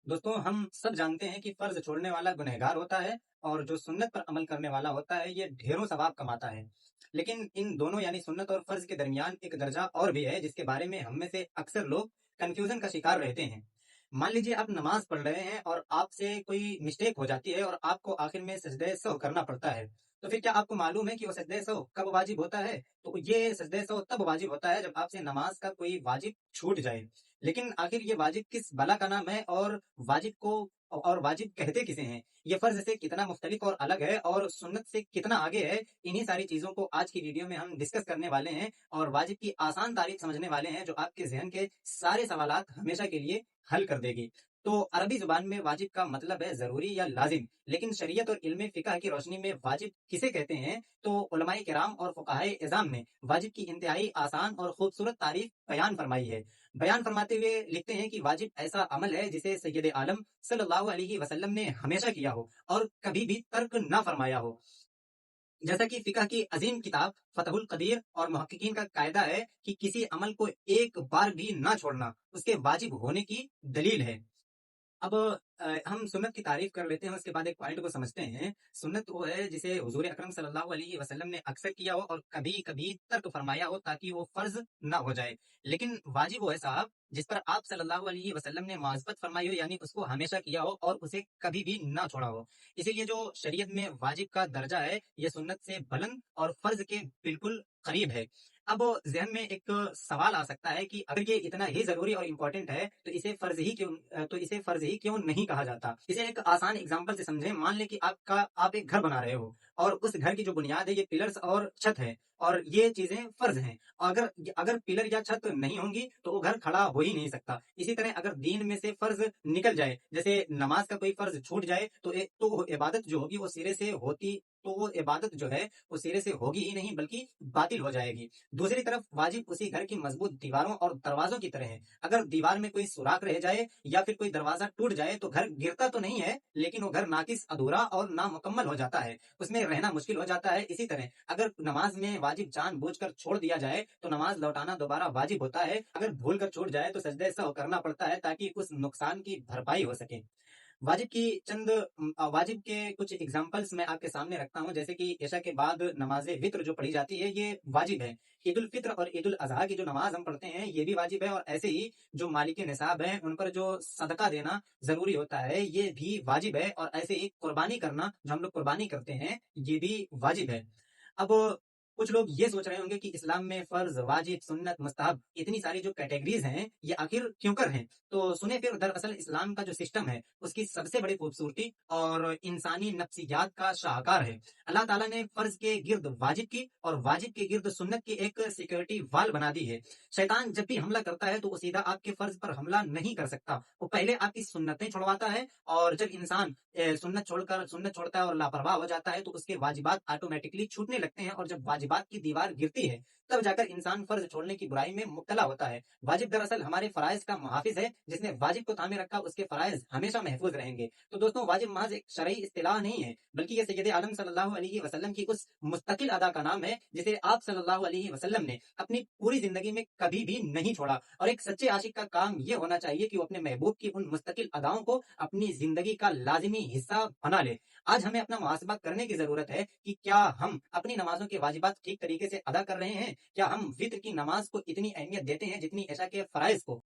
दोस्तों, हम सब जानते हैं कि फर्ज छोड़ने वाला गुनहगार होता है और जो सुन्नत पर अमल करने वाला होता है ये ढेरों सवाब कमाता है। लेकिन इन दोनों यानी सुन्नत और फर्ज के दरमियान एक दर्जा और भी है जिसके बारे में हम में से अक्सर लोग कंफ्यूजन का शिकार रहते हैं। मान लीजिए आप नमाज पढ़ रहे हैं और आपसे कोई मिस्टेक हो जाती है और आपको आखिर में सजदे सहव करना पड़ता है। तो फिर क्या आपको मालूम है कि वो सजदे सहव कब वाजिब होता है? तो ये सजदे सहव तब वाजिब होता है जब आपसे नमाज का कोई वाजिब छूट जाए। लेकिन आखिर ये वाजिब किस बला का नाम है और वाजिब को और वाजिब कहते किसे हैं? ये फर्ज से कितना मुख्तलिफ और अलग है और सुन्नत से कितना आगे है? इन्हीं सारी चीजों को आज की वीडियो में हम डिस्कस करने वाले हैं और वाजिब की आसान तारीफ समझने वाले हैं जो आपके जहन के सारे सवालात हमेशा के लिए हल कर देगी। तो अरबी जुबान में वाजिब का मतलब है जरूरी या लाजिम, लेकिन शरीयत और इल्म फिकह की रोशनी में वाजिब किसे कहते हैं? तो उलमाए किराम और फुकाहाए इज़ाम ने वाजिब की इंतहाई आसान और खूबसूरत तारीफ बयान फरमाई है। बयान फरमाते हुए लिखते हैं कि वाजिब ऐसा अमल है जिसे सैयद आलम सल्लल्लाहु अलैहि वसल्लम ने हमेशा किया हो और कभी भी तर्क ना फरमाया हो। जैसा कि फिकह की अजीम किताब फतहुल कदीर और मुहक्किकीन का कायदा है कि किसी अमल को एक बार भी ना छोड़ना उसके वाजिब होने की दलील है। अब हम सुन्नत की तारीफ कर लेते हैं, उसके बाद एक पॉइंट को समझते हैं। सुन्नत वो है जिसे हुजूर अकरम सल्लल्लाहु अलैहि वसल्लम ने अक्सर किया हो और कभी कभी तर्क फरमाया हो ताकि वो फर्ज ना हो जाए। लेकिन वाजिब वो है साहब जिस पर आप सल्लल्लाहु अलैहि वसल्लम ने माज़बत फरमाई हो, यानी उसको हमेशा किया हो और उसे कभी भी ना छोड़ा हो। इसीलिए जो शरीयत में वाजिब का दर्जा है ये सुन्नत से बुलंद और फर्ज के बिल्कुल करीब है। अब जहन में एक सवाल आ सकता है कि अगर ये इतना ही जरूरी और इम्पोर्टेंट है तो इसे फर्ज ही क्यों नहीं कहा जाता? इसे एक आसान एग्जांपल से समझें। मान लें कि आप एक घर बना रहे हो और उस घर की जो बुनियाद है ये पिलर्स और छत है और ये चीजें फर्ज हैं। अगर अगर पिलर या छत नहीं होंगी तो वो घर खड़ा हो ही नहीं सकता। इसी तरह अगर दीन में से फर्ज निकल जाए, जैसे नमाज का कोई फर्ज छूट जाए, तो इबादत जो होगी वो सिरे से होती तो वो इबादत जो है वो सिरे से होगी ही नहीं बल्कि बातिल हो जाएगी। दूसरी तरफ वाजिब उसी घर की मजबूत दीवारों और दरवाजों की तरह है। अगर दीवार में कोई सुराख रह जाए या फिर कोई दरवाजा टूट जाए तो घर गिरता तो नहीं है, लेकिन वो घर नाकिस, अधूरा और नामुकम्मल हो जाता है, उसमें रहना मुश्किल हो जाता है। इसी तरह अगर नमाज में वाजिब जानबूझकर छोड़ दिया जाए तो नमाज लौटाना दोबारा वाजिब होता है। अगर भूल कर छूट जाए तो सजदे सहव करना पड़ता है ताकि उस नुकसान की भरपाई हो सके। वाजिब के कुछ एग्जांपल्स मैं आपके सामने रखता हूँ, जैसे कि ईशा के बाद नमाज वित्र जो पढ़ी जाती है ये वाजिब है। ईद उल फित्र और ईद उल अजहा की जो नमाज हम पढ़ते हैं ये भी वाजिब है और ऐसे ही जो मालिक निसाब है उन पर जो सदका देना जरूरी होता है ये भी वाजिब है और ऐसे ही कुर्बानी करना जो हम लोग कुर्बानी करते हैं ये भी वाजिब है। अब कुछ लोग ये सोच रहे होंगे कि इस्लाम में फर्ज, वाजिब, सुन्नत, मुस्तहब इतनी सारी जो कैटेगरीज हैं ये आखिर क्यों कर हैं? तो सुने फिर, दरअसल इस्लाम का जो सिस्टम है उसकी सबसे बड़ी खूबसूरती और इंसानी नफ्सियात का शाहकार है। अल्लाह ताला ने फर्ज के गिर्द वाजिब की और वाजिब के गिर्द सुन्नत की एक सिक्योरिटी वाल बना दी है। शैतान जब भी हमला करता है तो वो सीधा आपके फर्ज पर हमला नहीं कर सकता, वो पहले आपकी सुन्नतें छुड़वाता है और जब इंसान सुन्नत छोड़ता है और लापरवाह हो जाता है तो उसके वाजिबात ऑटोमेटिकली छूटने लगते हैं और जब वाजिबात की दीवार गिरती है तब जाकर इंसान फर्ज छोड़ने की बुराई में मुब्तला होता है। वाजिब दरअसल हमारे फराइज का मुहाफिज है, जिसने वाजिब को थामे रखा उसके फराइज हमेशा महफूज रहेंगे। तो दोस्तों, वाजिब महज एक शरई इस्तिलाह नहीं है बल्कि ये सैयद आलम सल्लल्लाहु अलैहि वसल्लम की उस मुस्तकिल अदा का नाम है जिसे आप सल्लल्लाहु अलैहि वसल्लम ने अपनी पूरी जिंदगी में कभी भी नहीं छोड़ा। और एक सच्चे आशिक का काम ये होना चाहिए कि वो अपने महबूब की उन मुस्तकिल अदाओं को अपनी जिंदगी का लाजिमी हिस्सा बना ले। आज हमें अपना मुहासबा करने की जरूरत है कि क्या हम अपनी नमाजों के वाजिबात ठीक तरीके से अदा कर रहे हैं? क्या हम वित्र की नमाज को इतनी अहमियत देते हैं जितनी ऐशा के फराइज को?